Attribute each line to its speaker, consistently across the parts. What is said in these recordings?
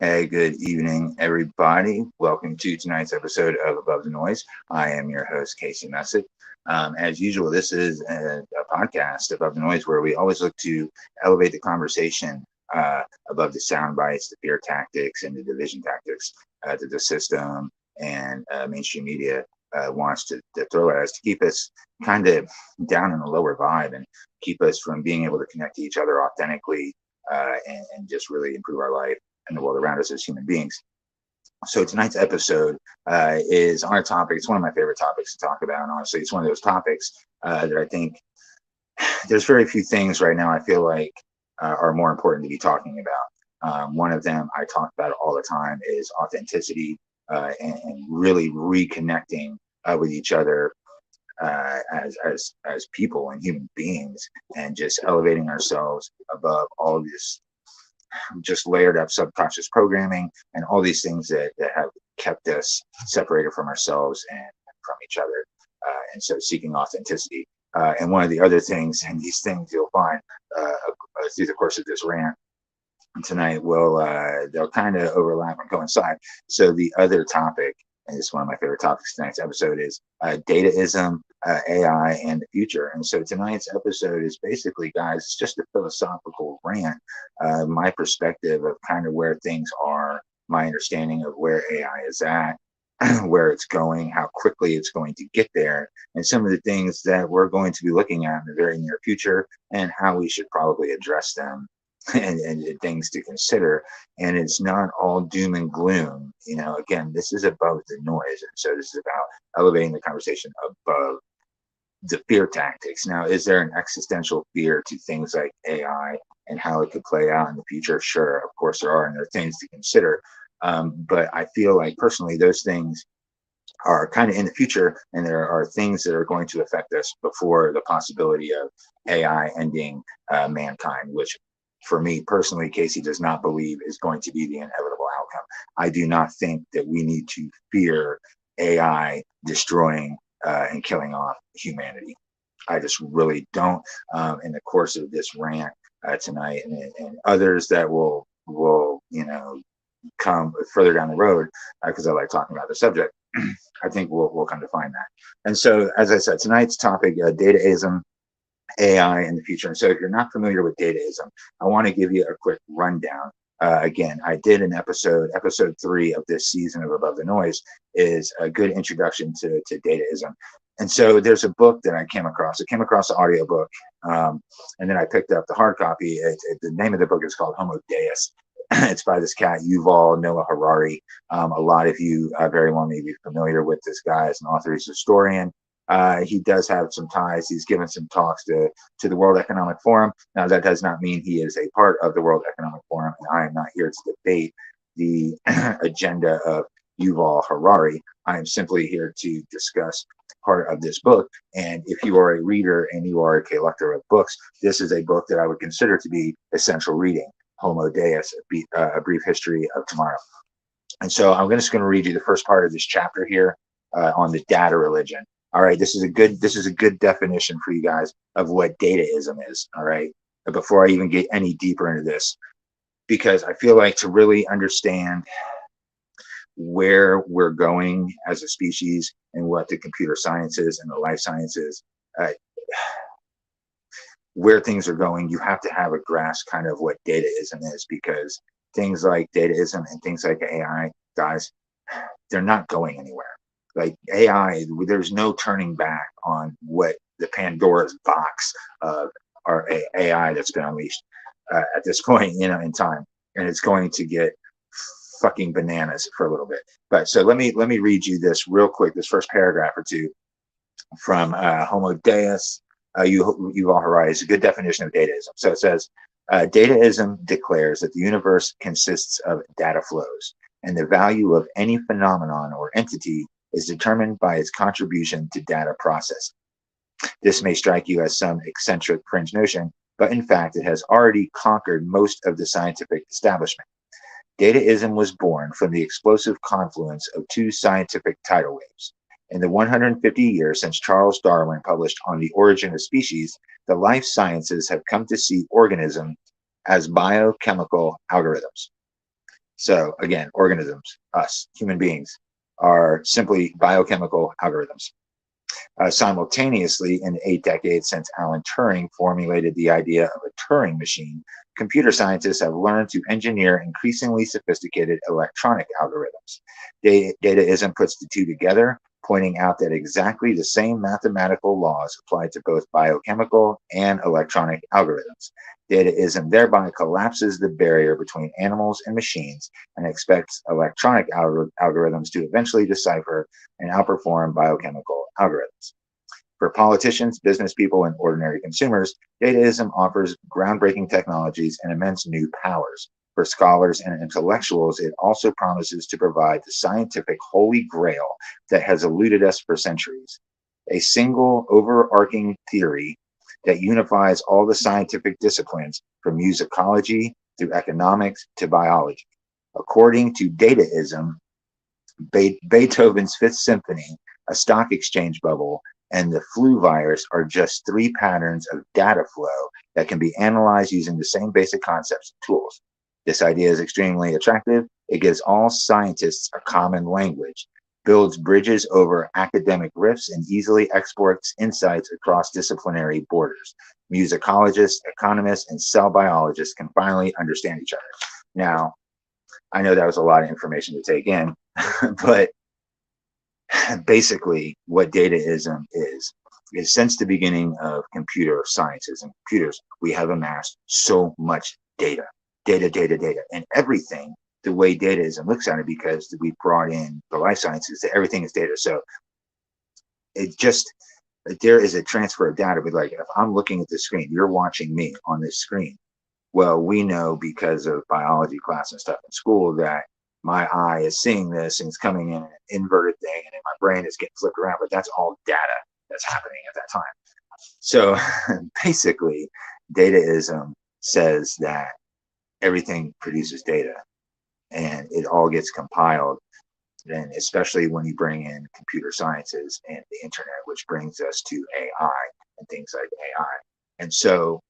Speaker 1: Hey, good evening, everybody. Welcome to tonight's episode of Above the Noise. I am your host, Casey Messick. As usual, this is a podcast, Above the Noise, where we always look to elevate the conversation above the sound bites, the fear tactics, and the division tactics that the system and mainstream media wants to throw at us to keep us kind of down in a lower vibe and keep us from being able to connect to each other authentically and just really improve our life and the world around us as human beings. So tonight's episode is on a topic. It's one of my favorite topics to talk about. Honestly, it's one of those topics that I think there's very few things right now I feel like are more important to be talking about. One of them I talk about all the time is authenticity and really reconnecting with each other as people and human beings, and just elevating ourselves above all of this just layered up subconscious programming and all these things that have kept us separated from ourselves and from each other. And so seeking authenticity. And one of the other things, and these things you'll find through the course of this rant tonight, they'll kind of overlap and coincide. So the other topic, and it's one of my favorite topics tonight's episode, is dataism, AI, and the future. And so tonight's episode is basically, guys, it's just a philosophical rant, my perspective of kind of where things are, my understanding of where AI is at, where it's going, how quickly it's going to get there, and some of the things that we're going to be looking at in the very near future, and how we should probably address them and things to consider. And it's not all doom and gloom. Again, this is above the noise. And so this is about elevating the conversation above the fear tactics. Now, is there an existential fear to things like AI and how it could play out in the future? Sure, of course there are, and there are things to consider. But I feel like personally, those things are kind of in the future, and there are things that are going to affect us before the possibility of AI ending mankind, which for me personally, Casey does not believe is going to be the inevitable outcome. I do not think that we need to fear AI destroying and killing off humanity. I just really don't. In the course of this rant tonight, and others that will come further down the road, because I like talking about the subject, I think we'll come to find that. And so, as I said, tonight's topic, dataism, AI in the future. And so if you're not familiar with dataism, I want to give you a quick rundown. Again, I did an episode 3 of this season of Above the Noise is a good introduction to dataism. And so there's a book that I came across. I came across the audiobook, and then I picked up the hard copy. The name of the book is called Homo Deus. It's by this cat, Yuval Noah Harari. A lot of you very well may be familiar with this guy as an author. He's a historian. He does have some ties. He's given some talks to the World Economic Forum. Now, that does not mean he is a part of the World Economic Forum, and I am not here to debate the agenda of Yuval Harari. I am simply here to discuss part of this book. And if you are a reader and you are a collector of books, this is a book that I would consider to be essential reading, Homo Deus, A Brief History of Tomorrow. And so I'm just going to read you the first part of this chapter here on the data religion. All right, this is a good definition for you guys of what dataism is. All right, before I even get any deeper into this, because I feel like to really understand where we're going as a species and what the computer sciences and the life sciences, where things are going, you have to have a grasp kind of what dataism is, because things like dataism and things like AI, guys, they're not going anywhere. Like AI, there's no turning back on what the Pandora's box of our AI that's been unleashed at this point, in time, and it's going to get fucking bananas for a little bit. But so let me read you this real quick, this first paragraph or two from Homo Deus. Yuval Harari is a good definition of dataism. So it says, dataism declares that the universe consists of data flows, and the value of any phenomenon or entity is determined by its contribution to data processing. This may strike you as some eccentric fringe notion, but in fact it has already conquered most of the scientific establishment. Dataism was born from the explosive confluence of two scientific tidal waves. In the 150 years since Charles Darwin published On the Origin of Species, the life sciences have come to see organism as biochemical algorithms. So again, organisms, us, human beings, are simply biochemical algorithms. Simultaneously, in the 8 decades since Alan Turing formulated the idea of a Turing machine, computer scientists have learned to engineer increasingly sophisticated electronic algorithms. Dataism puts the two together, pointing out that exactly the same mathematical laws apply to both biochemical and electronic algorithms. Dataism thereby collapses the barrier between animals and machines and expects electronic algorithms to eventually decipher and outperform biochemical algorithms. For politicians, business people, and ordinary consumers, Dataism offers groundbreaking technologies and immense new powers. For scholars and intellectuals, it also promises to provide the scientific holy grail that has eluded us for centuries. A single overarching theory that unifies all the scientific disciplines from musicology through economics to biology. According to Dataism, Beethoven's Fifth Symphony, a stock exchange bubble, and the flu virus are just three patterns of data flow that can be analyzed using the same basic concepts and tools. This idea is extremely attractive. It gives all scientists a common language, builds bridges over academic rifts, and easily exports insights across disciplinary borders. Musicologists, economists, and cell biologists can finally understand each other. Now, I know that was a lot of information to take in, but basically what Dataism is since the beginning of computer sciences and computers, we have amassed so much data, and everything, the way Dataism looks at it, because we brought in the life sciences, that everything is data. So it just, there is a transfer of data. But like, if I'm looking at the screen, you're watching me on this screen. Well, we know because of biology class and stuff in school that my eye is seeing this and it's coming in an inverted thing, and then my brain is getting flipped around, but that's all data that's happening at that time. So basically, Dataism says that everything produces data and it all gets compiled. Then, especially when you bring in computer sciences and the internet, which brings us to AI and things like AI. And so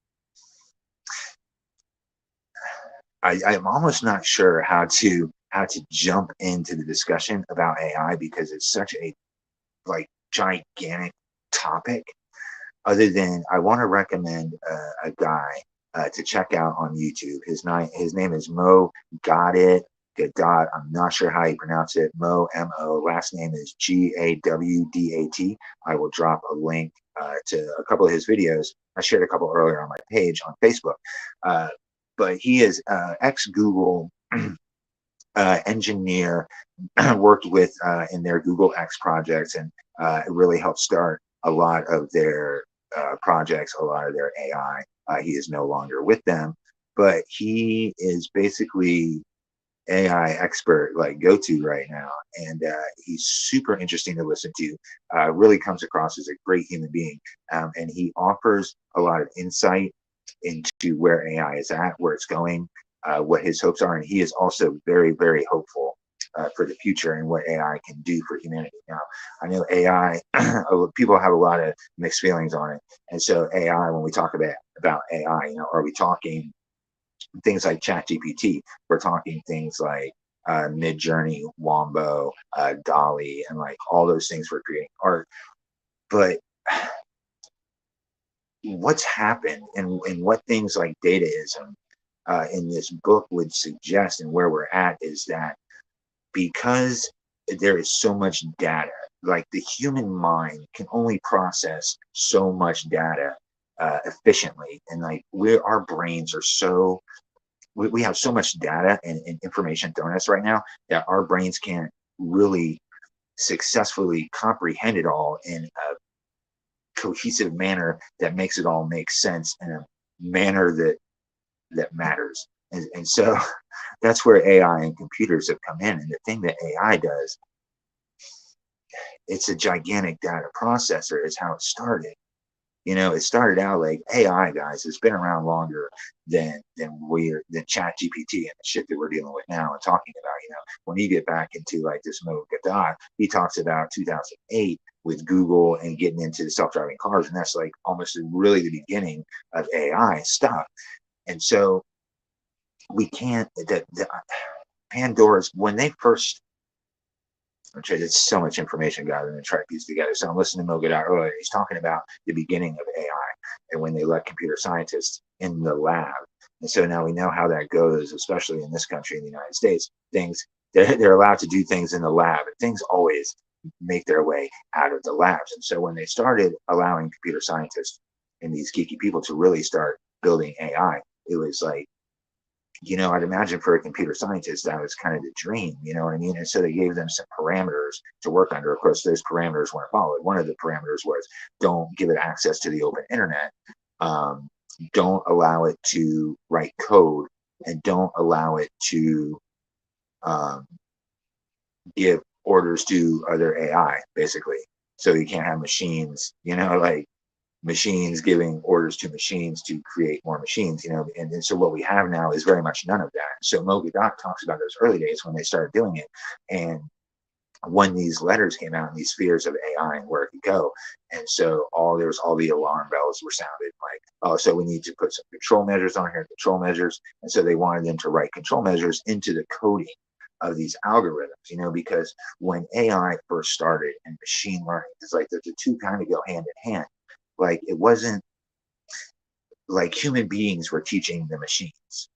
Speaker 1: I'm almost not sure how to jump into the discussion about AI, because it's such a like gigantic topic. Other than, I want to recommend a guy to check out on YouTube. His name is Mo Got It. Gadot. I'm not sure how you pronounce it. Mo, M-O. Last name is Gawdat. I will drop a link to a couple of his videos. I shared a couple earlier on my page on Facebook. But he is ex-Google engineer, worked with in their Google X projects, and it really helped start a lot of their projects, a lot of their AI. He is no longer with them, but he is basically AI expert, like go-to right now, and he's super interesting to listen to. Really comes across as a great human being, and he offers a lot of insight into where AI is at, where it's going, what his hopes are, and he is also very, very hopeful for the future and what AI can do for humanity. Now, I know AI, people have a lot of mixed feelings on it, and so AI, when we talk about AI, are we talking things like ChatGPT? We're talking things like Midjourney, Wombo, Dolly, and like all those things for creating art. But what's happened, and what things like Dataism in this book would suggest, and where we're at, is that because there is so much data, like the human mind can only process so much data efficiently, and like our brains are so, we have so much data and information thrown at us right now that our brains can't really successfully comprehend it all in a cohesive manner that makes it all make sense in a manner that matters. And so that's where AI and computers have come in. And the thing that AI does, it's a gigantic data processor, is how it started. It started out like AI, guys. It's been around longer than Chat GPT and the shit that we're dealing with now and talking about. When you get back into like this Mo Gadot, he talks about 2008 with Google and getting into self-driving cars, and that's like almost really the beginning of AI stuff. And so we can't. Pandora's, when they first, there's so much information gathered and try to piece together. So I'm listening to Mogad earlier. He's talking about the beginning of AI and when they let computer scientists in the lab. And so now we know how that goes, especially in this country, in the United States. Things, they're allowed to do things in the lab, and things always make their way out of the labs. And so when they started allowing computer scientists and these geeky people to really start building AI, it was like, I'd imagine for a computer scientist, that was kind of the dream, you know what I mean? And so they gave them some parameters to work under. Of course, those parameters weren't followed. One of the parameters was don't give it access to the open internet, um, don't allow it to write code, and don't allow it to um, give orders to other AI, basically. So you can't have machines, like machines giving orders to machines to create more machines, and so what we have now is very much none of that. So Moby Doc talks about those early days when they started doing it, and when these letters came out and these fears of AI and where it could go, and so all the alarm bells were sounded like, oh, so we need to put some control measures on here, and so they wanted them to write control measures into the coding of these algorithms, because when AI first started and machine learning, it's like the two kind of go hand in hand. Like it wasn't like human beings were teaching the machines.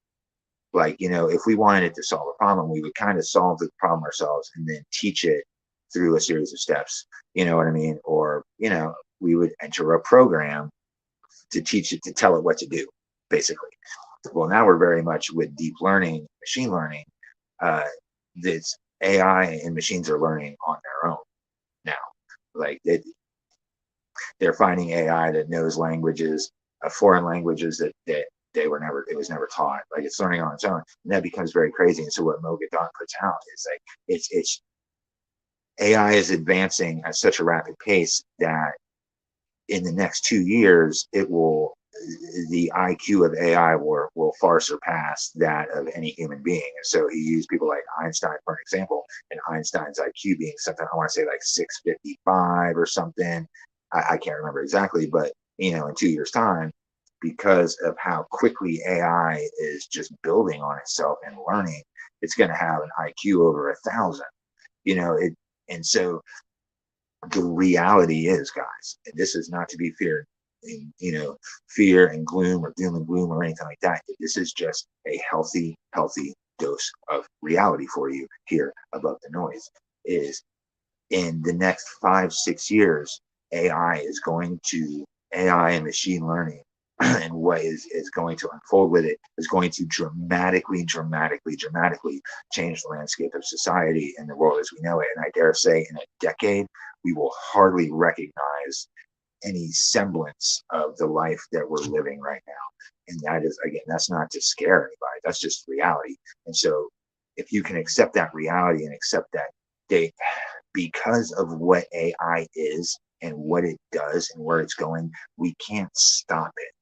Speaker 1: Like, if we wanted it to solve a problem, we would kind of solve the problem ourselves and then teach it through a series of steps. You know what I mean? Or, we would enter a program to teach it, to tell it what to do, basically. Well, now we're very much with deep learning, machine learning. This AI and machines are learning on their own now. Like they're finding AI that knows languages, foreign languages that it was never taught. Like it's learning on its own, and that becomes very crazy. And so what Mogadon puts out is like it's AI is advancing at such a rapid pace that in the next 2 years the IQ of AI will far surpass that of any human being. And so he used people like Einstein for an example, and Einstein's IQ being something, I want to say like 655 or something. I can't remember exactly, but in 2 years' time, because of how quickly AI is just building on itself and learning, it's going to have an IQ over 1,000. And so the reality is, guys, and this is not to be feared, fear and gloom or doom and gloom or anything like that. This is just a healthy dose of reality for you here above the noise. Is in the next 5-6 years, AI and machine learning and what is going to unfold with it is going to dramatically change the landscape of society and the world as we know it. And I dare say in a decade, we will hardly recognize any semblance of the life that we're living right now. And that is, again, that's not to scare anybody. That's just reality. And so if you can accept that reality and accept that they, because of what AI is and what it does and where it's going, we can't stop it.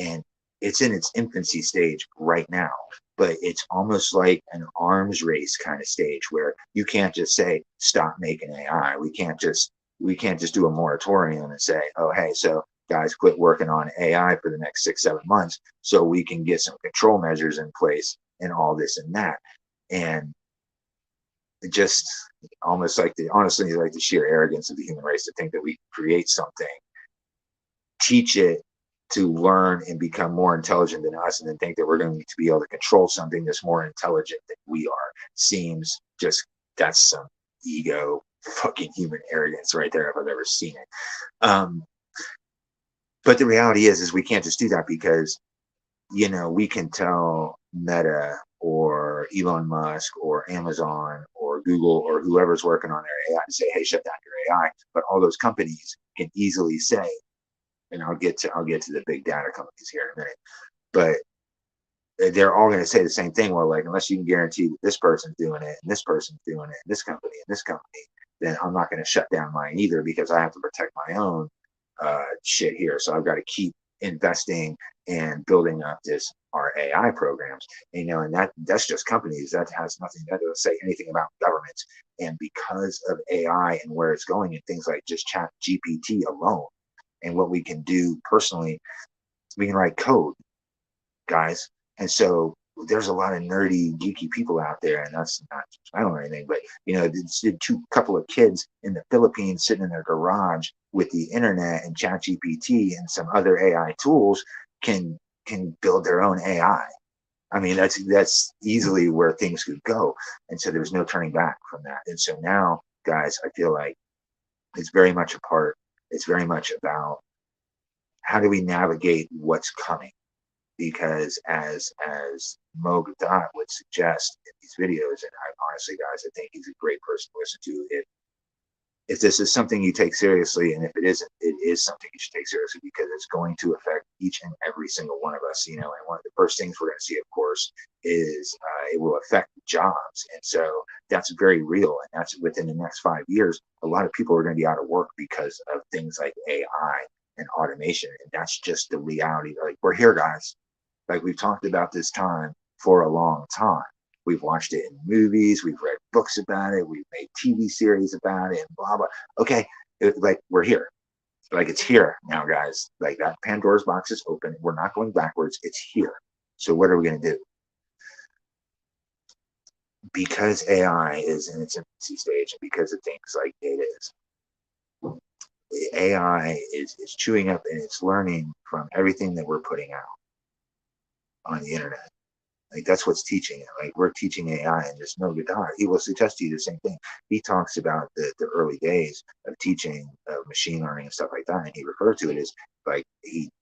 Speaker 1: And it's in its infancy stage right now, but it's almost like an arms race kind of stage where you can't just say stop making AI. We can't just do a moratorium and say, oh hey, so guys, quit working on AI for the next 6-7 months so we can get some control measures in place and all this and that. And it just almost like honestly like the sheer arrogance of the human race to think that we create something, teach it to learn and become more intelligent than us, and then think that we're going to be able to control something that's more intelligent than we are, seems just, that's some ego fucking human arrogance right there if I've ever seen it. But the reality is we can't just do that, because we can tell Meta or Elon Musk or Amazon or Google or whoever's working on their AI to say, hey, shut down your AI. But all those companies can easily say, and I'll get to the big data companies here in a minute, but they're all going to say the same thing. Well, like, unless you can guarantee that this person's doing it and this person's doing it and this company, then I'm not going to shut down mine either, because I have to protect my own shit here. So I've got to keep investing and building up our AI programs. And that's just companies. That has nothing, that doesn't say anything about governments. And because of AI and where it's going, and things like just Chat GPT alone, and what we can do personally, we can write code, guys. And so there's a lot of nerdy, geeky people out there, and that's not judgmental or anything, but the two couple of kids in the Philippines sitting in their garage with the internet and ChatGPT and some other AI tools can build their own AI. I mean, that's easily where things could go, and so there's no turning back from that. And so now, guys, I feel like it's very much a part. It's very much about how do we navigate what's coming, because as Mo Gadot would suggest in these videos, and I honestly, guys, I think he's a great person to listen to. If this is something you take seriously, and if it isn't, it is something you should take seriously, because it's going to affect each and every single one of us. And one of the first things we're going to see, of course, is it will affect jobs, and so that's very real. And that's within the next 5 years. A lot of people are going to be out of work because of things like AI and automation, and that's just the reality. Like, we're here, guys. Like, we've talked about this time for a long time. We've watched it in movies, we've read books about it, we've made TV series about it, and blah, blah. Okay, like, we're here. Like, it's here now, guys. Like, that Pandora's box is open. We're not going backwards. It's here. So what are we going to do? Because AI is in its infancy stage, and because of things like Dataism, AI is chewing up and it's learning from everything that we're putting out on the internet. Like, that's what's teaching it. Like, we're teaching AI, and there's no Godard. He will suggest to you the same thing. He talks about the early days of teaching machine learning and stuff like that, and he refers to it as like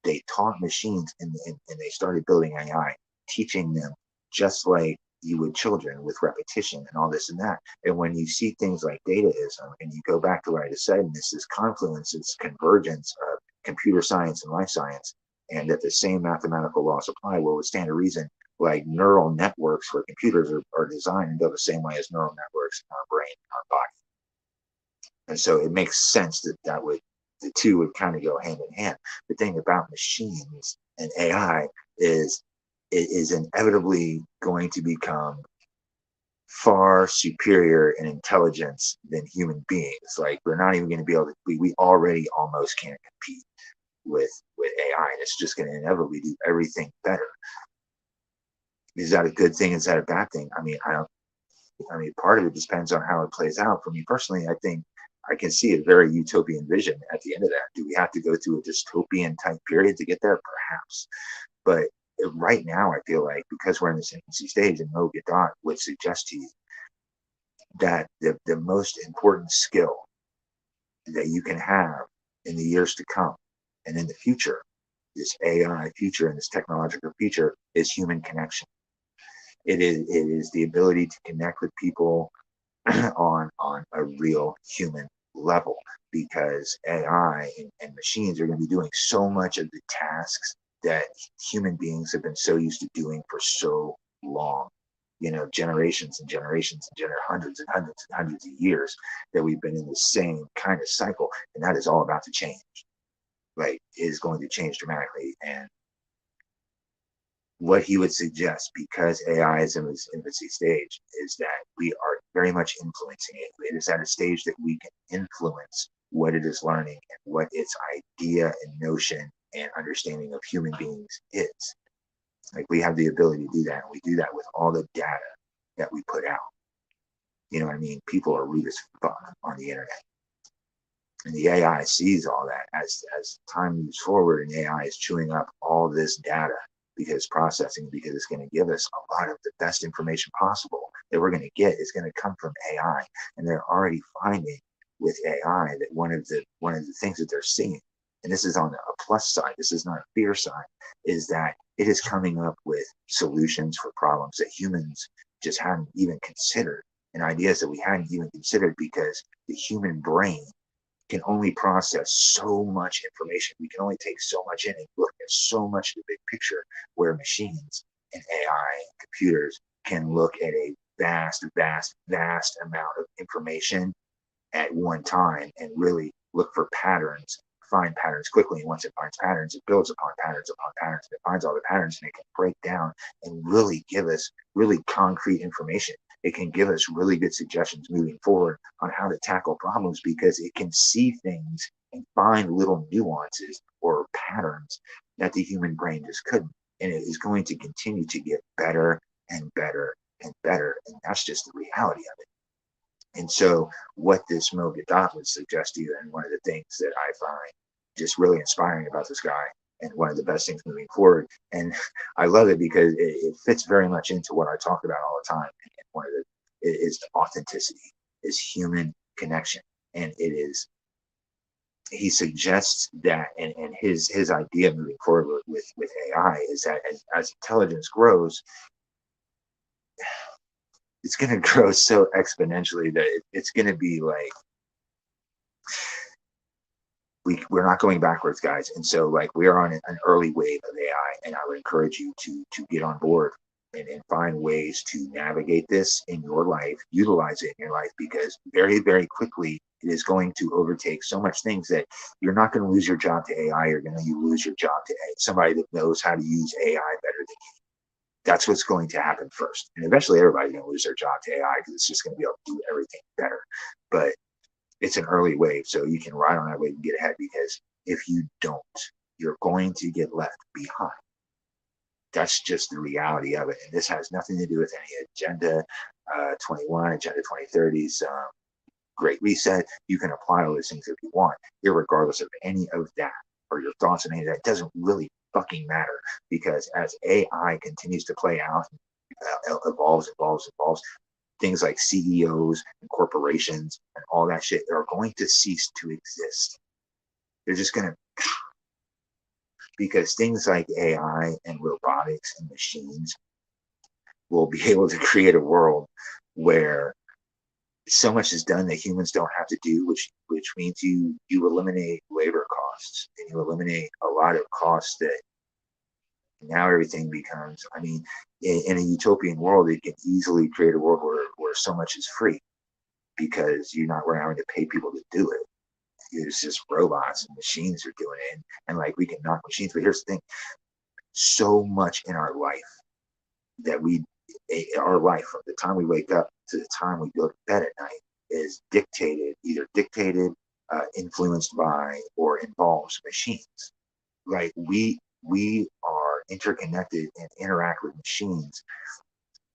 Speaker 1: they taught machines, and they started building AI, teaching them just like you would children, with repetition and all this and that. And when you see things like dataism, and you go back to what I just said, and this is confluence, it's convergence of computer science and life science, and that the same mathematical laws apply, well, it would stand to reason like neural networks for computers are designed and built the same way as neural networks in our brain, our body. And so it makes sense that the two would kind of go hand in hand. The thing about machines and AI is it is inevitably going to become far superior in intelligence than human beings. Like, we're not even going to be able to, we already almost can't compete with AI, and it's just going to inevitably do everything better. Is that a good thing? Is that a bad thing? I mean, part of it depends on how it plays out. For me personally, I think I can see a very utopian vision at the end of that. Do we have to go through a dystopian type period to get there? Perhaps. But right now, I feel like, because we're in this infancy stage, and Mo Gadot would suggest to you that the most important skill that you can have in the years to come and in the future, this AI future and this technological future, is human connection. It is the ability to connect with people on a real human level, because AI and machines are going to be doing so much of the tasks that human beings have been so used to doing for so long. Generations and generations and hundreds and hundreds and hundreds of years that we've been in the same kind of cycle, and that is all about to change. Like, it is going to change dramatically. And what he would suggest, because AI is in its infancy stage, is that we are very much influencing it. It is at a stage that we can influence what it is learning and what its idea and notion and understanding of human beings is. Like, we have the ability to do that, and we do that with all the data that we put out. You know what I mean? People are rude as fuck on the internet. And the AI sees all that as time moves forward, and AI is chewing up all this data, because processing, because it's going to give us a lot of the best information possible that we're going to get is going to come from AI. And they're already finding with AI that one of the things that they're seeing, and this is on a plus side, this is not a fear side, is that it is coming up with solutions for problems that humans just hadn't even considered, and ideas that we hadn't even considered, because the human brain can only process so much information. We can only take so much in and look at so much of the big picture, where machines and AI and computers can look at a vast, vast, vast amount of information at one time and really look for patterns, find patterns quickly. And once it finds patterns, it builds upon patterns upon patterns, and it finds all the patterns, and it can break down and really give us really concrete information. It can give us really good suggestions moving forward on how to tackle problems, because it can see things and find little nuances or patterns that the human brain just couldn't. And it is going to continue to get better and better and better. And that's just the reality of it. And so what this Mo Gadot would suggest to you, and one of the things that I find just really inspiring about this guy, and one of the best things moving forward, and I love it because it fits very much into what I talk about all the time. And one of the is authenticity, is human connection, and it is. He suggests that, and his idea moving forward with AI is that as intelligence grows, it's going to grow so exponentially that it's going to be like we're not going backwards, guys. And so like we are on an early wave of AI, and I would encourage you to get on board and find ways to navigate this in your life, utilize it in your life, because very, very quickly it is going to overtake so much things that you're not going to lose your job to AI. You're going to lose your job to somebody that knows how to use AI better than you. That's what's going to happen first. And eventually everybody's going to lose their job to AI because it's just going to be able to do everything better. But it's an early wave, so you can ride on that wave and get ahead, because if you don't, you're going to get left behind. That's just the reality of it. And this has nothing to do with any Agenda 21, Agenda 2030s, Great Reset. You can apply all those things if you want, irregardless of any of that or your thoughts on any of that. It doesn't really fucking matter, because as AI continues to play out, evolves, things like CEOs and corporations and all that shit are going to cease to exist. They're just going to, because things like AI and robotics and machines will be able to create a world where so much is done that humans don't have to do, which means you eliminate labor costs, and you eliminate a lot of costs that now everything becomes, I mean, in a utopian world, it can easily create a world where so much is free, because you're not having to pay people to do it. It's just robots and machines are doing it. And like we can knock machines. But here's the thing, so much in our life that our life from the time we wake up to the time we go to bed at night is either dictated, influenced by, or involves machines. Like we are interconnected and interact with machines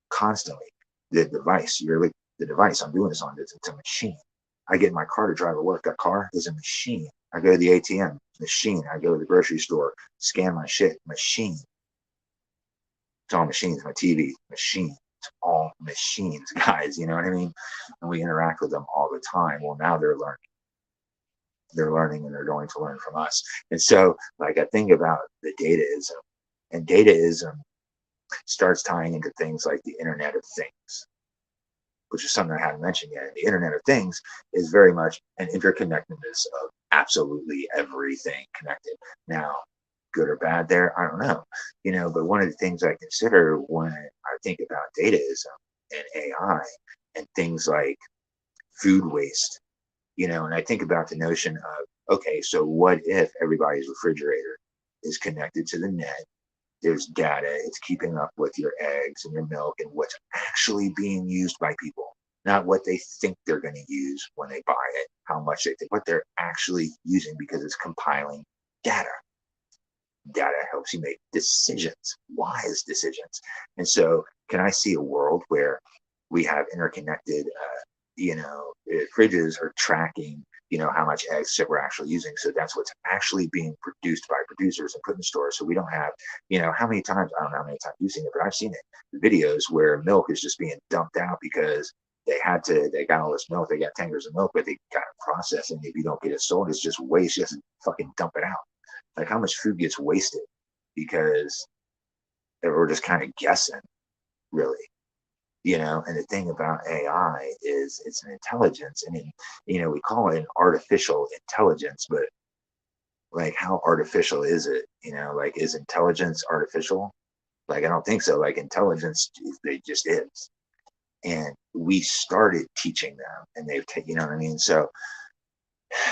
Speaker 1: constantly. The device I'm doing this on, it's a machine. I get in my car to drive to work. That car is a machine. I go to the ATM, machine. I go to the grocery store, scan my shit, machine. It's all machines. My TV, machine. It's all machines, guys. You know what I mean? And we interact with them all the time. Well, now they're learning. They're learning, and they're going to learn from us. And so, like, I think about the dataism, and dataism starts tying into things like the Internet of Things, which is something I haven't mentioned yet. And the Internet of Things is very much an interconnectedness of absolutely everything connected. Now, good or bad there, I don't know. But one of the things I consider when I think about dataism and AI and things like food waste, and I think about the notion of, okay, so what if everybody's refrigerator is connected to the net? There's data, it's keeping up with your eggs and your milk and what's actually being used by people, not what they think they're going to use when they buy it, how much they think, what they're actually using, because it's compiling data. Data helps you make decisions, wise decisions. And so, can I see a world where we have interconnected, fridges are tracking, how much eggs that we're actually using. So that's what's actually being produced by producers and put in stores. So we don't have, how many times, I don't know how many times you've seen it, but I've seen it, videos where milk is just being dumped out because they got all this milk, they got tankers of milk, but they got to process it. And if you don't get it sold, it's just waste. You have to fucking dump it out. Like, how much food gets wasted because we're just kind of guessing, really. And the thing about AI is it's an intelligence, and we call it an artificial intelligence, but like, how artificial is it? Like, is intelligence artificial? Like, I don't think so. Like, intelligence, they just is. And we started teaching them, and they've taken, you know what I mean? So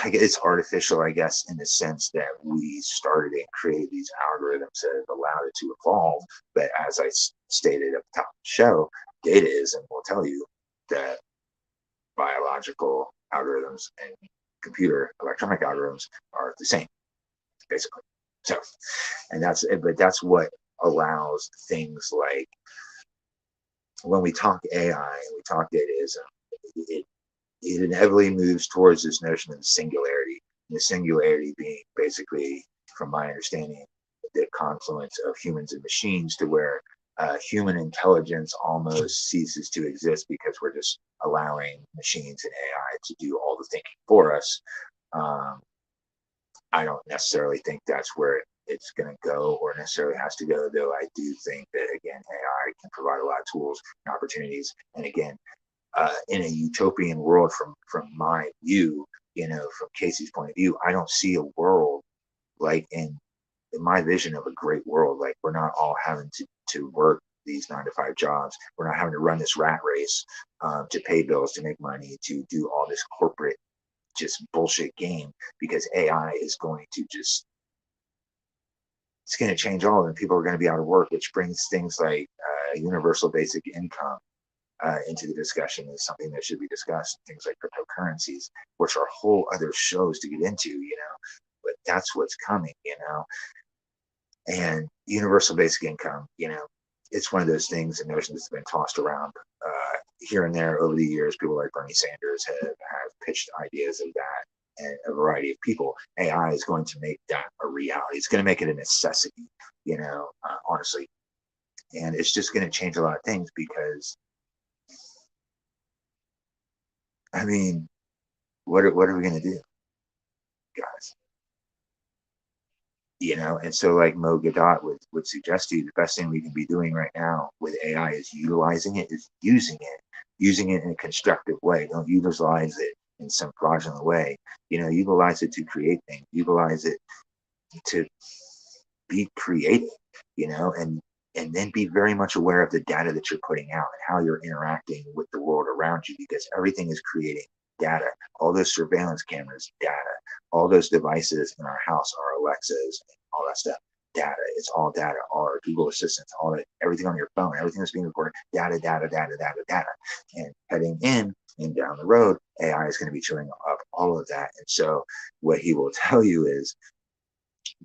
Speaker 1: it's artificial, I guess, in the sense that we started and created these algorithms that have allowed it to evolve. But as I stated at the top of the show, dataism will tell you that biological algorithms and computer electronic algorithms are the same, basically. So, but that's what allows things like when we talk AI and we talk dataism, it, it inevitably moves towards this notion of singularity. And the singularity being basically, from my understanding, the confluence of humans and machines, to where human intelligence almost ceases to exist because we're just allowing machines and AI to do all the thinking for us. Um, I don't necessarily think that's where it's going to go or necessarily has to go, though I do think that, again, AI can provide a lot of tools and opportunities. And again, in a utopian world, from my view, from Casey's point of view, I don't see a world like in my vision of a great world. Like, we're not all having to work these 9 to 5 jobs. We're not having to run this rat race to pay bills, to make money, to do all this corporate just bullshit game, because AI is going to just, it's going to change all of them. People are going to be out of work, which brings things like universal basic income into the discussion, is something that should be discussed. Things like cryptocurrencies, which are whole other shows to get into, but that's what's coming, and universal basic income, it's one of those things and notions that's been tossed around here and there over the years. People like Bernie Sanders have pitched ideas of that, and a variety of people. AI is going to make that a reality. It's going to make it a necessity, honestly. And it's just going to change a lot of things because, I mean, what are we going to do, guys? And so, like Mo Gadot would suggest to you, the best thing we can be doing right now with AI is utilizing it, is using it in a constructive way. Don't utilize it in some fraudulent way. Utilize it to create things, utilize it to be creative, and then be very much aware of the data that you're putting out and how you're interacting with the world around you, because everything is creating data. All those surveillance cameras, data. All those devices in our house, our Alexas, all that stuff, data. It's all data. All our Google Assistants, all that, everything on your phone, everything that's being recorded, data, data, data, data, data. And heading in and down the road, AI is going to be chewing up all of that. And so what he will tell you is,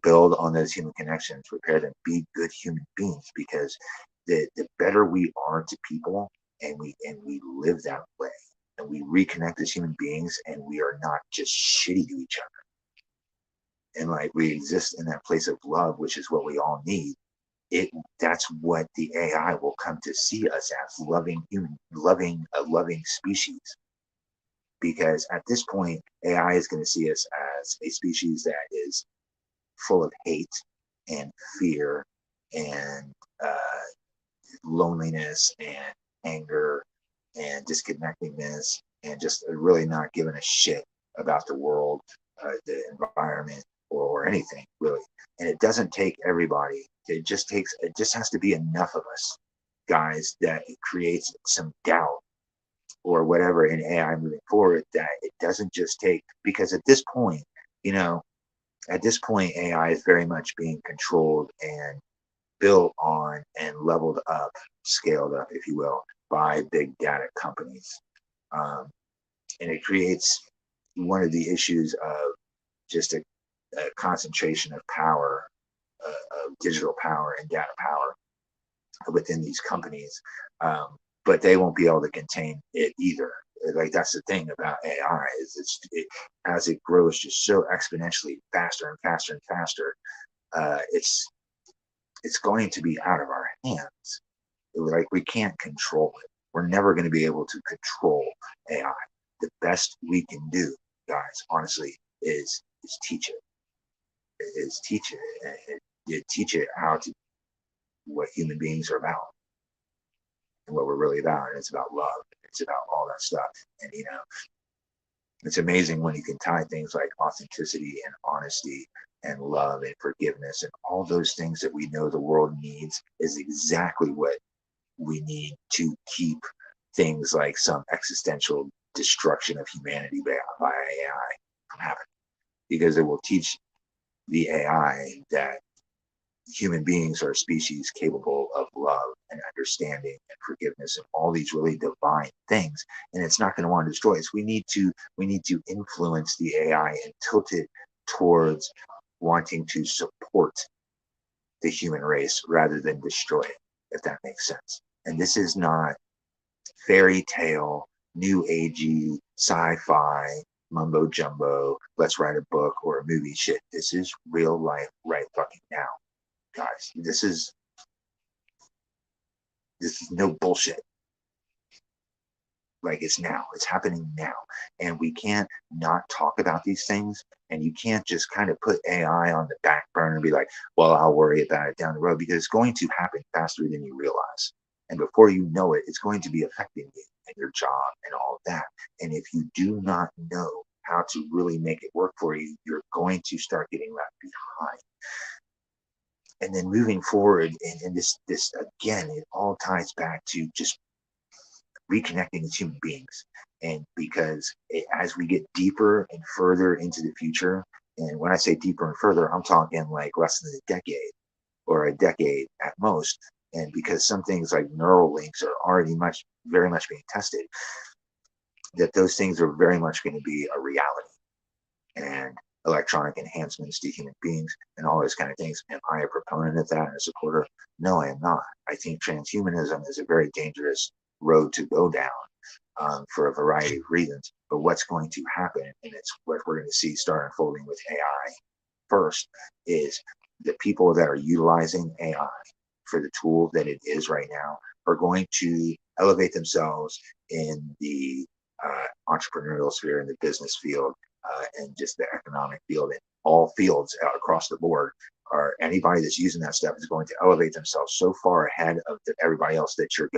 Speaker 1: build on those human connections, repair them, be good human beings, because the better we are to people, and we live that way, and we reconnect as human beings, and we are not just shitty to each other, and like we exist in that place of love, which is what we all need. That's what the AI will come to see us as: loving human, loving a loving species. Because at this point, AI is going to see us as a species that is full of hate and fear and loneliness and anger and disconnectedness, and just really not giving a shit about the world, the environment, or anything really. And it doesn't take everybody. It just has to be enough of us, guys, that it creates some doubt or whatever in AI moving forward, that it doesn't just take, because you know, at this point, AI is very much being controlled and built on and leveled up, scaled up, if you will, by big data companies. Um, and it creates one of the issues of just a concentration of power, of digital power and data power within these companies. Um, but they won't be able to contain it either. Like, that's the thing about AI, is as it grows just so exponentially faster and faster and faster, it's going to be out of our hands. Like, we can't control it. We're never going to be able to control AI. The best we can do, guys, honestly, is teach it. Is teach it. You teach it how to, what human beings are about and what we're really about. And it's about love. It's about all that stuff. And it's amazing when you can tie things like authenticity and honesty and love and forgiveness and all those things that we know the world needs, is exactly what we need to keep things like some existential destruction of humanity by AI from happening. Because it will teach the AI that human beings are a species capable of love and understanding and forgiveness and all these really divine things, and it's not going to want to destroy us. We need to influence the AI and tilt it towards wanting to support the human race rather than destroy it, if that makes sense. And this is not fairy tale, new agey, sci-fi, mumbo jumbo, let's write a book or a movie shit. This is real life right fucking now, guys. This is no bullshit. Like, it's now, it's happening now, and we can't not talk about these things. And you can't just kind of put AI on the back burner and be like, well, I'll worry about it down the road, because it's going to happen faster than you realize. And before you know it, it's going to be affecting you and your job and all of that. And if you do not know how to really make it work for you, you're going to start getting left behind. And then moving forward, and this again, it all ties back to just reconnecting as human beings. And because as we get deeper and further into the future, and when I say deeper and further, I'm talking like less than a decade or a decade at most. And because some things like neural links are already very much being tested, that those things are very much going to be a reality. And electronic enhancements to human beings and all those kind of things. Am I a proponent of that and a supporter? No, I am not. I think transhumanism is a very dangerous road to go down, for a variety of reasons. But what's going to happen, and it's what we're going to see start unfolding with AI first, is the people that are utilizing AI for the tool that it is right now are going to elevate themselves in the entrepreneurial sphere, in the business field, and just the economic field, in all fields across the board. Or anybody that's using that stuff is going to elevate themselves so far ahead of everybody else that you're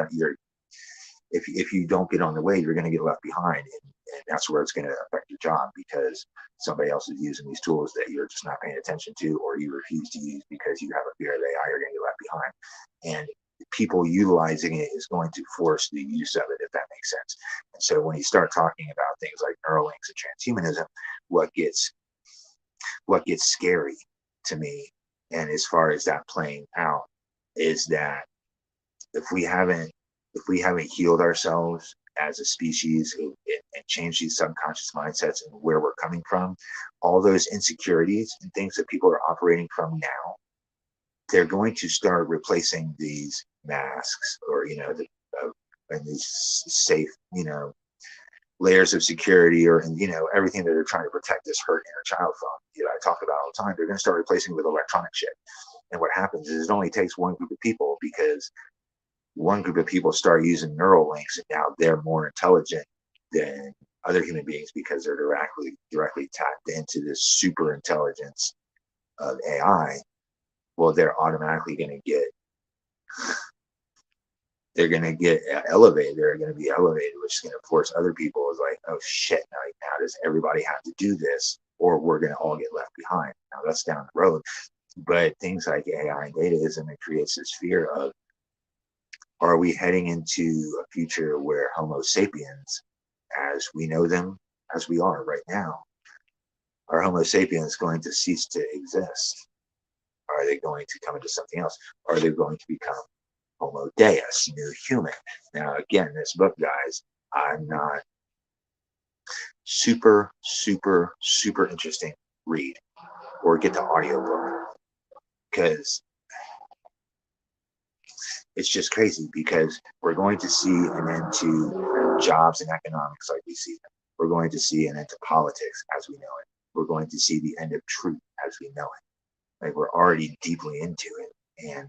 Speaker 1: if you don't get on the way, you're going to get left behind, and that's where it's going to affect your job, because somebody else is using these tools that you're just not paying attention to, or you refuse to use because you have a fear of AI, you're going to get left behind. And people utilizing it is going to force the use of it, if that makes sense. And so when you start talking about things like Neuralinks and transhumanism, what gets scary to me, and as far as that playing out, is that if we haven't healed ourselves as a species, and changed these subconscious mindsets and where we're coming from, all those insecurities and things that people are operating from now, they're going to start replacing these masks, or and these safe, layers of security, or and everything that they're trying to protect this hurt inner child from. I talk about all the time. They're going to start replacing it with electronic shit. And what happens is it only takes one group of people, because one group of people start using neural links, and now they're more intelligent than other human beings, because they're directly tapped into this super intelligence of AI. Well, they're automatically going to get elevated. They're going to be elevated, which is going to force other people. Is like, oh shit, now does everybody have to do this, or we're going to all get left behind? Now that's down the road. But things like AI and dataism, it creates this fear of, are we heading into a future where Homo sapiens, as we know them, as we are right now, are Homo sapiens going to cease to exist? Are they going to come into something else? Are they going to become Homo Deus, new human? Now, again, this book, guys, I'm not super, super, super interesting. Read or get the audiobook, because it's just crazy, because we're going to see an end to jobs and economics like we see them. We're going to see an end to politics as we know it. We're going to see the end of truth as we know it. Like, we're already deeply into it. And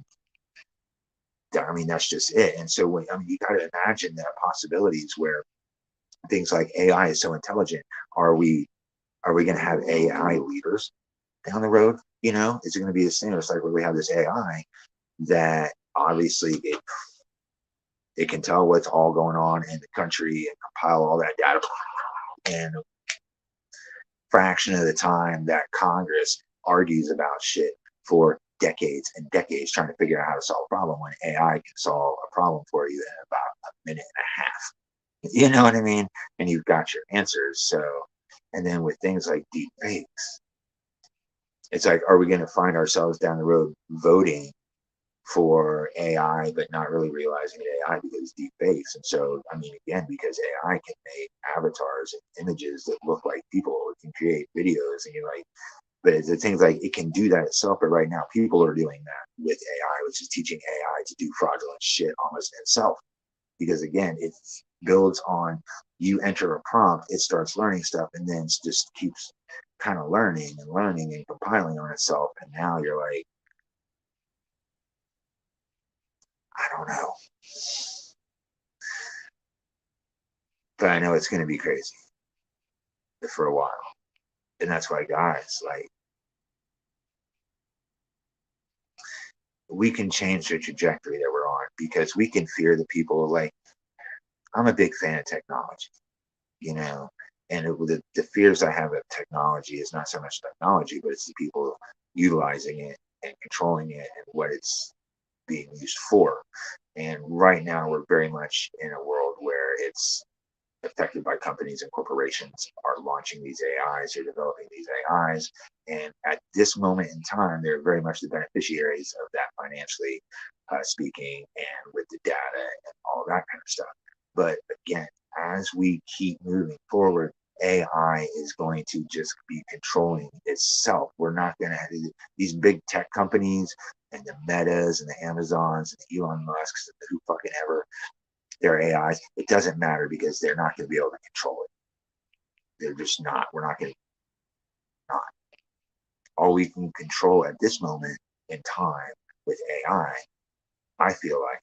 Speaker 1: that's just it. And so you got to imagine the possibilities where things like AI is so intelligent. Are we going to have AI leaders down the road? Is it going to be the same? It's like, where we have this AI that obviously it can tell what's all going on in the country and compile all that data, and a fraction of the time that Congress argues about shit for decades and decades trying to figure out how to solve a problem, when AI can solve a problem for you in about a minute and a half. You know what I mean? And you've got your answers. So, and then with things like deep fakes, it's like, are we going to find ourselves down the road voting for AI, but not really realizing it AI because deep fakes? And so, again, because AI can make avatars and images that look like people, it can create videos, and you're like, but the things like, it can do that itself. But right now, people are doing that with AI, which is teaching AI to do fraudulent shit almost itself. because again, it builds on, you enter a prompt, it starts learning stuff, and then it just keeps kind of learning and compiling on itself. And now you're like, I don't know, but I know it's going to be crazy for a while. And that's why, guys, like, we can change the trajectory that we're on, because we can fear the people. Like, I'm a big fan of technology, you know, and the fears I have of technology is not so much technology, but it's the people utilizing it and controlling it and what it's being used for. And right now, we're very much in a world where it's affected by companies and corporations are launching these AIs or developing these AIs. And at this moment in time, they're very much the beneficiaries of that, financially speaking, and with the data and all that kind of stuff. But again, as we keep moving forward, AI is going to just be controlling itself. We're not going to have these big tech companies and the Metas and the Amazons and the Elon Musks and the who fucking ever, their AIs. It doesn't matter, because they're not going to be able to control it. They're just not. We're not going to. Not. All we can control at this moment in time with I feel like,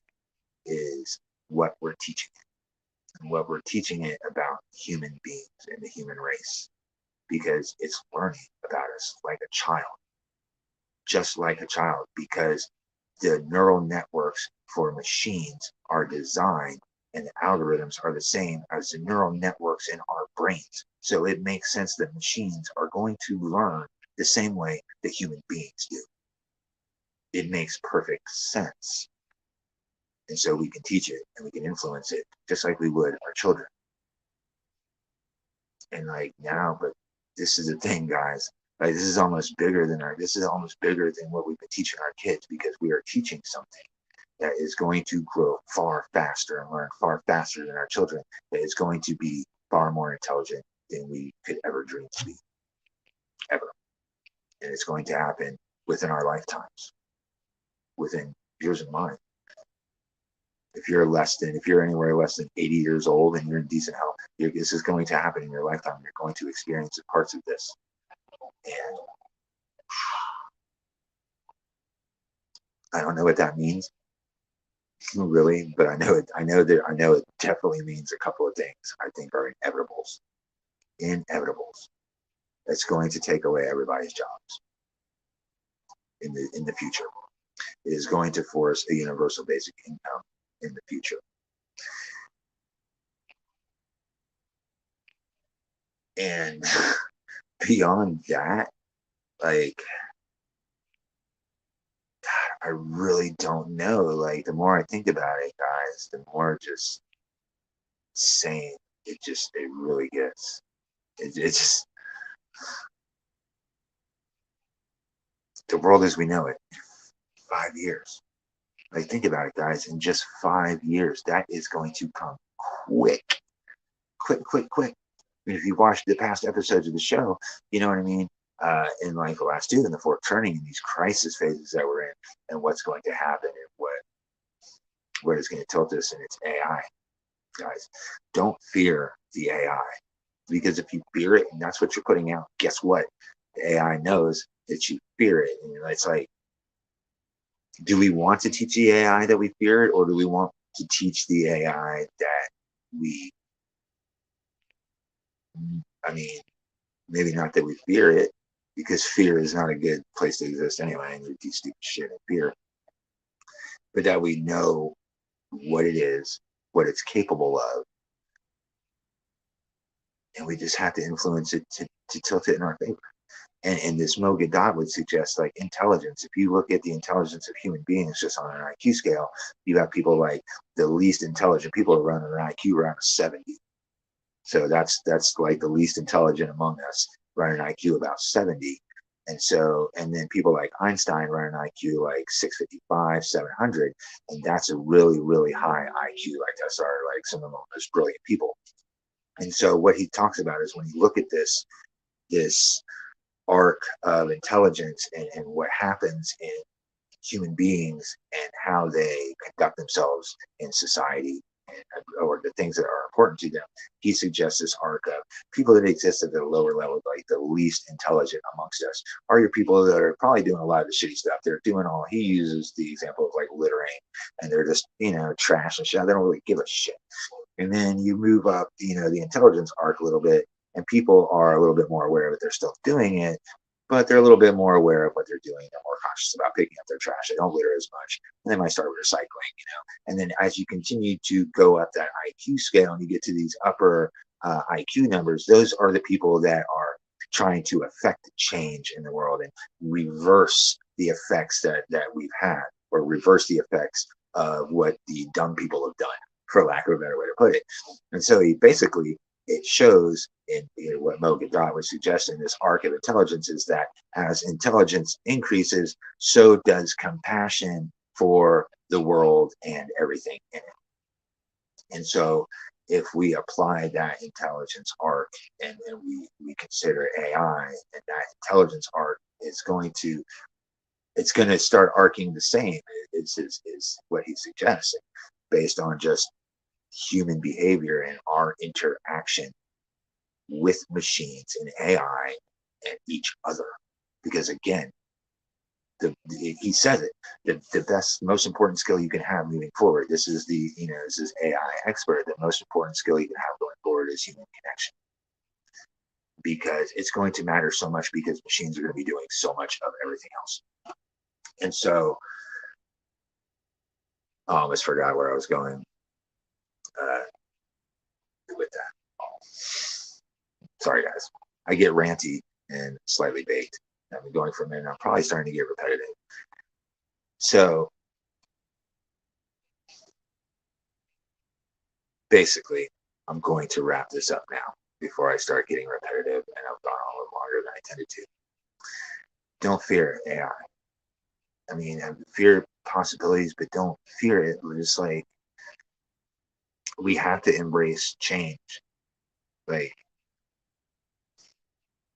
Speaker 1: is what we're teaching it, and what we're teaching it about human beings and the human race, because it's learning about us like a child, just like a child, because the neural networks for machines are designed, and the algorithms are the same as the neural networks in our brains. So it makes sense that machines are going to learn the same way that human beings do. It makes perfect sense. And so we can teach it and we can influence it just like we would our children. And like now, but this is the thing, guys. Like, this is almost bigger than what we've been teaching our kids, because we are teaching something that is going to grow far faster and learn far faster than our children, that is going to be far more intelligent than we could ever dream to be, ever. And it's going to happen within our lifetimes, within yours and mine. If you're anywhere less than 80 years old and you're in decent health, this is going to happen in your lifetime. You're going to experience parts of this. And I don't know what that means, really, but I know it definitely means a couple of things I think are inevitables. That's going to take away everybody's jobs in the future. It is going to force a universal basic income in the future. And beyond that, like, I really don't know. Like, the more I think about it, guys, the more just sane it really gets. It's just the world as we know it. 5 years. Like, think about it, guys. In just 5 years, that is going to come quick, quick, quick, quick. I mean, if you watched the past episodes of the show, you know what I mean. In like the last two and the fourth turning, in these crisis phases that we're in, and what's going to happen, and what is going to tilt us, and it's AI, guys. Don't fear the AI, because if you fear it and that's what you're putting out, guess what? The AI knows that you fear it, and it's like, do we want to teach the AI that we fear it, or do we want to teach the AI that we, I mean, maybe not that we fear it, because fear is not a good place to exist anyway, and you do stupid shit in fear, but that we know what it is, what it's capable of, and we just have to influence it to tilt it in our favor. And this Moga dot would suggest, like, intelligence. If you look at the intelligence of human beings just on an IQ scale, you have people like the least intelligent people are running an IQ around 70. So that's like the least intelligent among us run an IQ about 70. And then people like Einstein run an IQ like 655, 700, and that's a really, really high IQ. Like, that's like some of the most brilliant people. And so what he talks about is, when you look at this arc of intelligence, and what happens in human beings and how they conduct themselves in society, or the things that are important to them. He suggests this arc of people that exist at the lower level, like the least intelligent amongst us, are your people that are probably doing a lot of the shitty stuff. They're doing all, he uses the example of like littering, and they're just, trash and shit. They don't really give a shit. And then you move up, the intelligence arc a little bit, and people are a little bit more aware that they're still doing it, but they're a little bit more aware of what they're doing. They're more conscious about picking up their trash. They don't litter as much. And they might start recycling. And then as you continue to go up that IQ scale and you get to these upper IQ numbers, those are the people that are trying to affect change in the world and reverse the effects that we've had, or reverse the effects of what the dumb people have done, for lack of a better way to put it. And so he basically, it shows in what Mo Gadot was suggesting, this arc of intelligence, is that as intelligence increases, so does compassion for the world and everything in it. And so if we apply that intelligence arc, and we consider AI, and that intelligence arc is going to, it's going to start arcing the same, is what he suggests, based on just human behavior and our interaction with machines and AI and each other. Because again, he says it, the best, most important skill you can have moving forward, this is AI expert, the most important skill you can have going forward is human connection. Because it's going to matter so much, because machines are going to be doing so much of everything else. And so I almost forgot where I was going with that. Sorry, guys. I get ranty and slightly baked. I've been going for a minute. I'm probably starting to get repetitive. So basically, I'm going to wrap this up now before I start getting repetitive, and I've gone on a little longer than I intended to. Don't fear AI. I mean, fear possibilities, but don't fear it. We're just like, we have to embrace change. Like,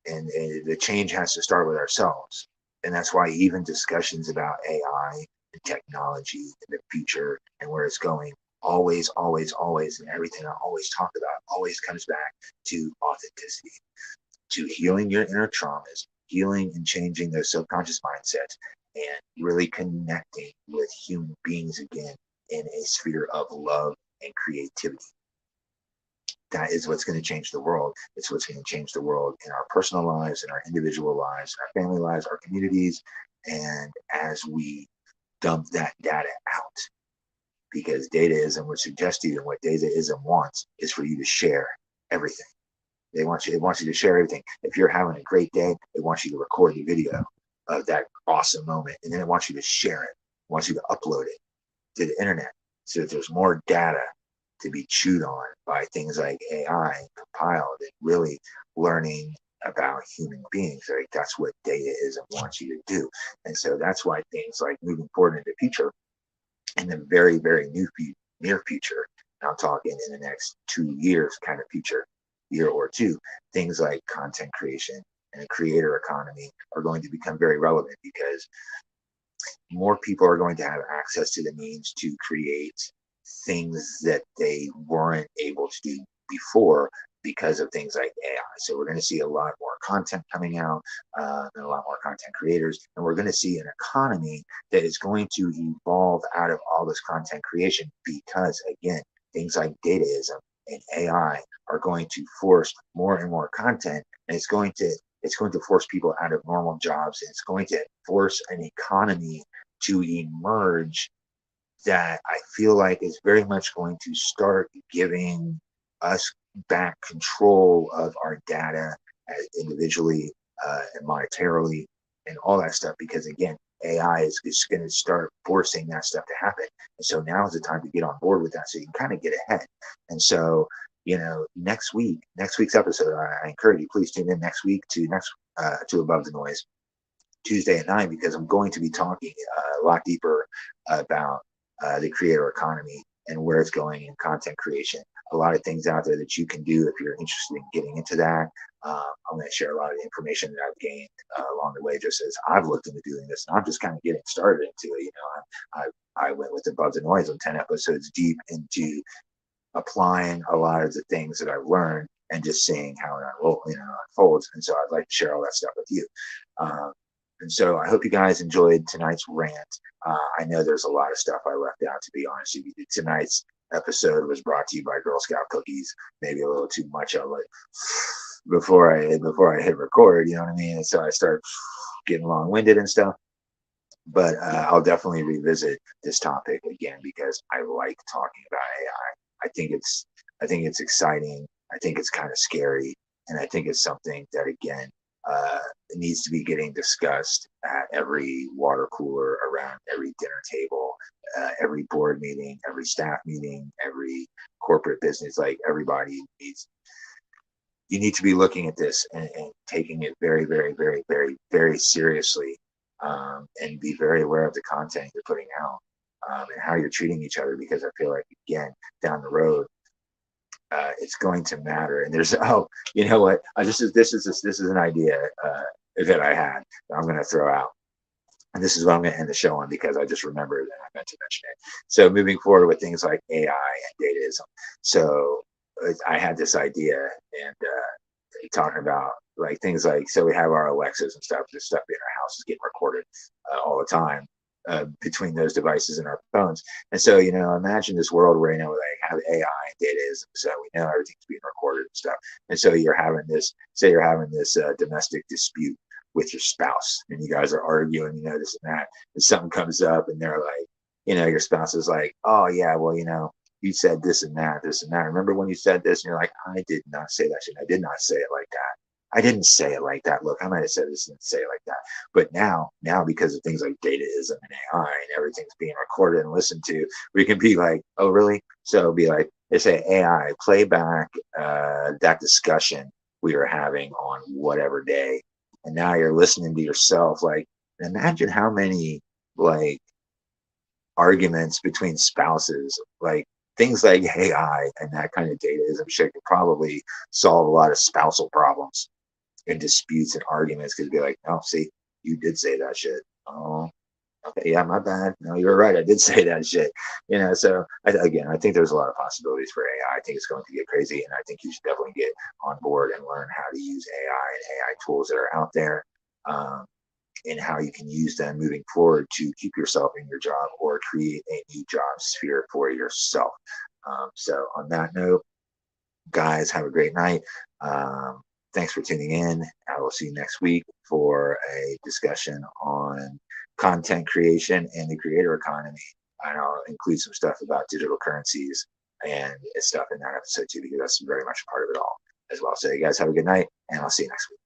Speaker 1: and the change has to start with ourselves. And that's why even discussions about AI and technology in the future and where it's going, always, and everything I always talk about always comes back to authenticity, to healing your inner traumas, healing and changing those subconscious mindsets, and really connecting with human beings again in a sphere of love and creativity. That is what's going to change the world. It's what's going to change the world in our personal lives, in our individual lives, in our family lives, our communities, and as we dump that data out. Because Dataism would suggest to you, and what Dataism wants is for you to share everything. It wants you to share everything. If you're having a great day, it wants you to record the video of that awesome moment, and then it wants you to share it. It wants you to upload it to the internet so that there's more data to be chewed on by things like AI compiled, and really learning about human beings. Like, that's what Dataism wants you to do. And so that's why things like moving forward in the future, in the very, very near future, I'm talking in the next 2 years kind of future, year or two, things like content creation and a creator economy are going to become very relevant, because more people are going to have access to the means to create things that they weren't able to do before, because of things like AI. So we're going to see a lot more content coming out, and a lot more content creators, and we're going to see an economy that is going to evolve out of all this content creation, because again, things like Dataism and AI are going to force more and more content, and it's going to force people out of normal jobs, and it's going to force an economy to emerge that I feel like is very much going to start giving us back control of our data individually, and monetarily, and all that stuff. Because again, AI is going to start forcing that stuff to happen. And so now is the time to get on board with that, so you can kind of get ahead. And so, next week's episode, I encourage you, please tune in next week to Above the Noise, Tuesday at 9, because I'm going to be talking a lot deeper about the creator economy and where it's going in content creation. A lot of things out there that you can do if you're interested in getting into that. I'm going to share a lot of the information that I've gained along the way, just as I've looked into doing this, and I'm just kind of getting started into it. I went with Above the Noise. I'm 10 episodes deep into applying a lot of the things that I've learned and just seeing how it unfolds. And so I'd like to share all that stuff with you. Um, and so I hope you guys enjoyed tonight's rant. I know there's a lot of stuff I left out, to be honest with you. Tonight's episode was brought to you by Girl Scout cookies. Maybe a little too much of it before I hit record. You know what I mean? And so I start getting long-winded and stuff. But I'll definitely revisit this topic again because I like talking about AI. I think it's exciting. I think it's kind of scary, and I think it's something that again needs to be getting discussed at every water cooler, around every dinner table, every board meeting, every staff meeting, every corporate business. Like everybody needs. You need to be looking at this and taking it very, very, very, very, very seriously, and be very aware of the content you're putting out, and how you're treating each other. Because I feel like again, down the road, it's going to matter. And there's you know what? This is an idea that I had that I'm going to throw out. And this is what I'm going to end the show on because I just remembered and I meant to mention it. So moving forward with things like AI and Dataism. So I had this idea and talking about like things like, so we have our Alexas and stuff, this stuff in our house is getting recorded all the time between those devices and our phones. And so, imagine this world where, like have AI and Dataism. So we know everything's being recorded and stuff. And so you're having this domestic dispute with your spouse and you guys are arguing, this and that, and something comes up and they're like, your spouse is like, oh yeah, well, you said this and that, this and that. Remember when you said this? And you're like, I did not say that shit. I did not say it like that. I didn't say it like that. Look, I might have said this and say it like that. But now because of things like Dataism and AI and everything's being recorded and listened to, we can be like, oh, really? So be like, they say AI, play back that discussion we were having on whatever day. And now you're listening to yourself. Like, imagine how many like arguments between spouses, like things like AI and that kind of Dataism shit could probably solve a lot of spousal problems and disputes and arguments. Because be like, oh, see, you did say that shit. Oh, okay, yeah, my bad. No, you're right. I did say that shit. So I think there's a lot of possibilities for AI. I think it's going to get crazy, and I think you should definitely get on board and learn how to use AI and AI tools that are out there. And how you can use them moving forward to keep yourself in your job or create a new job sphere for yourself. So on that note, guys, have a great night. Thanks for tuning in. I will see you next week for a discussion on content creation and the creator economy. And I'll include some stuff about digital currencies and stuff in that episode too, because that's very much a part of it all as well. So you guys have a good night, and I'll see you next week.